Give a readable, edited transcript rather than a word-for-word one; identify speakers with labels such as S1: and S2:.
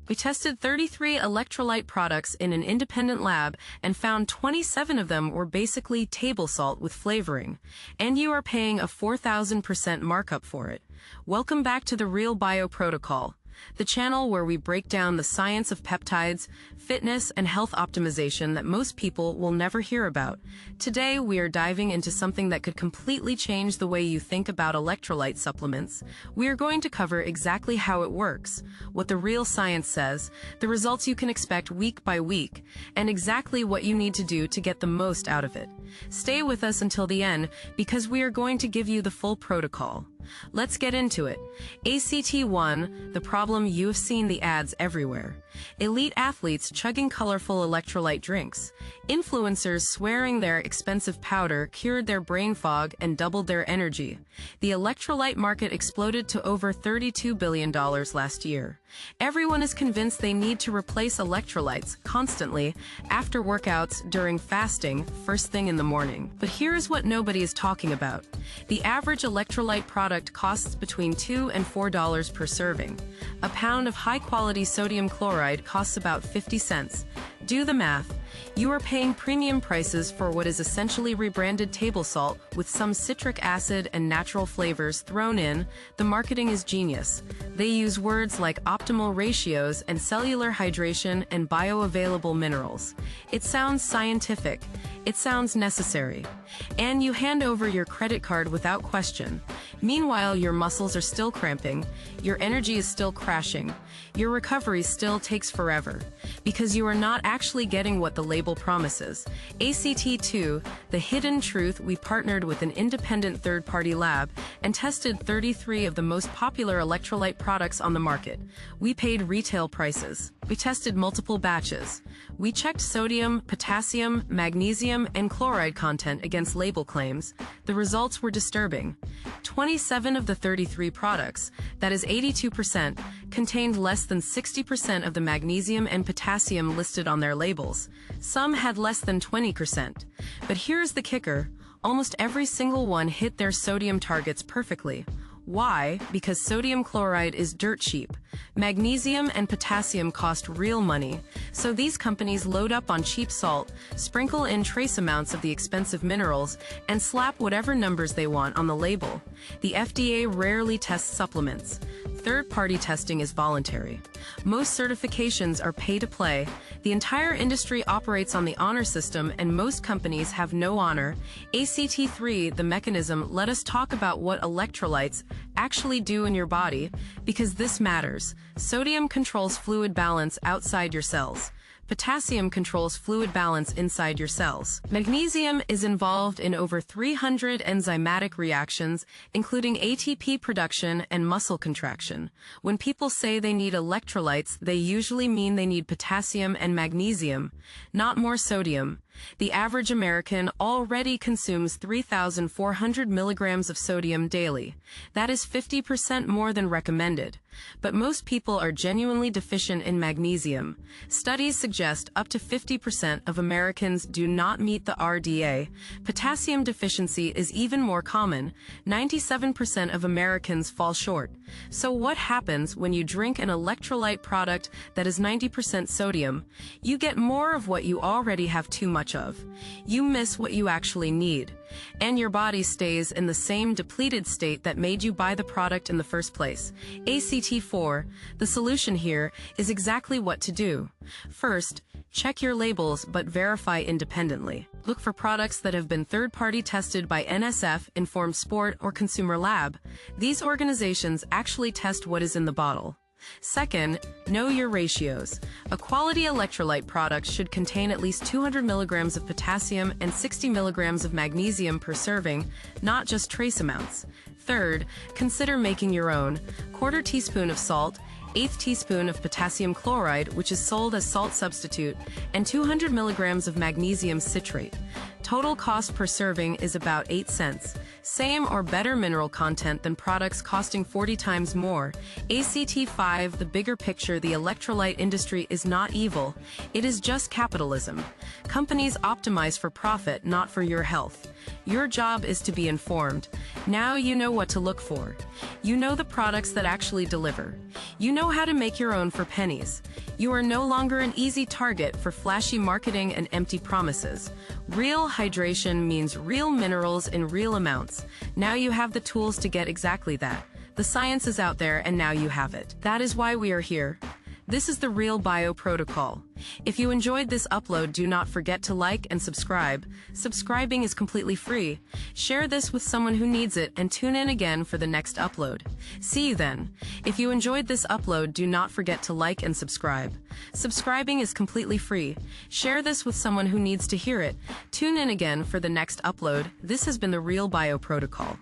S1: We tested 33 electrolyte products in an independent lab and found 27 of them were basically table salt with flavoring. And you are paying a 4,000% markup for it. Welcome back to the Real Bio Protocol, the channel where we break down the science of peptides, fitness, and health optimization that most people will never hear about. Today, we are diving into something that could completely change the way you think about electrolyte supplements. We are going to cover exactly how it works, what the real science says, the results you can expect week by week, and exactly what you need to do to get the most out of it. Stay with us until the end because we are going to give you the full protocol. Let's get into it. ACT1, the problem. You have seen the ads everywhere. Elite athletes chugging colorful electrolyte drinks. Influencers swearing their expensive powder cured their brain fog and doubled their energy. The electrolyte market exploded to over $32 billion last year. Everyone is convinced they need to replace electrolytes constantly, after workouts, during fasting, first thing in the morning. But here is what nobody is talking about. The average electrolyte product costs between $2 and $4 per serving. A pound of high-quality sodium chloride costs about 50 cents. Do the math. You are paying premium prices for what is essentially rebranded table salt with some citric acid and natural flavors thrown in. The marketing is genius. They use words like optimal ratios and cellular hydration and bioavailable minerals. It sounds scientific. It sounds necessary. And you hand over your credit card without question. Meanwhile, your muscles are still cramping, your energy is still crashing, your recovery still takes forever, because you are not actually getting what the label promises. ACT2, the hidden truth. We partnered with an independent third-party lab and tested 33 of the most popular electrolyte products on the market. We paid retail prices. We tested multiple batches. We checked sodium, potassium, magnesium, and chloride content against label claims. The results were disturbing. 27 of the 33 products, that is 82%, contained less than 60% of the magnesium and potassium listed on their labels. Some had less than 20%. But here's the kicker. Almost every single one hit their sodium targets perfectly. Why? Because sodium chloride is dirt cheap. Magnesium and potassium cost real money, so these companies load up on cheap salt, sprinkle in trace amounts of the expensive minerals, and slap whatever numbers they want on the label. The FDA rarely tests supplements. Third-party testing is voluntary. Most certifications are pay-to-play. The entire industry operates on the honor system, and most companies have no honor. ACT3, the mechanism. Let us talk about what electrolytes actually do in your body, because this matters. Sodium controls fluid balance outside your cells. Potassium controls fluid balance inside your cells. Magnesium is involved in over 300 enzymatic reactions, including ATP production and muscle contraction. When people say they need electrolytes, they usually mean they need potassium and magnesium, not more sodium. The average American already consumes 3,400 milligrams of sodium daily. That is 50% more than recommended. But most people are genuinely deficient in magnesium. Studies suggest up to 50% of Americans do not meet the RDA. Potassium deficiency is even more common. 97% of Americans fall short. So what happens when you drink an electrolyte product that is 90% sodium? You get more of what you already have too much of. You miss what you actually need. And your body stays in the same depleted state that made you buy the product in the first place. ACT4, the solution here is exactly what to do. First, check your labels but verify independently. Look for products that have been third-party tested by NSF, Informed Sport, or Consumer Lab. These organizations actually test what is in the bottle. Second, know your ratios. A quality electrolyte product should contain at least 200 milligrams of potassium and 60 milligrams of magnesium per serving, not just trace amounts. Third, consider making your own. Quarter teaspoon of salt, 1/8 teaspoon of potassium chloride, which is sold as salt substitute, and 200 milligrams of magnesium citrate. Total cost per serving is about 8 cents. Same or better mineral content than products costing 40 times more. ACT5, the bigger picture. The electrolyte industry is not evil. It is just capitalism. Companies optimize for profit, not for your health. Your job is to be informed. Now you know what to look for. You know the products that actually deliver. You know how to make your own for pennies. You are no longer an easy target for flashy marketing and empty promises. Real hydration means real minerals in real amounts. Now you have the tools to get exactly that. The science is out there and now you have it. That is why we are here. This is the Real Bio Protocol. If you enjoyed this upload, do not forget to like and subscribe. Subscribing is completely free. Share this with someone who needs it and tune in again for the next upload. See you then. If you enjoyed this upload, do not forget to like and subscribe. Subscribing is completely free. Share this with someone who needs to hear it. Tune in again for the next upload. This has been the Real Bio Protocol.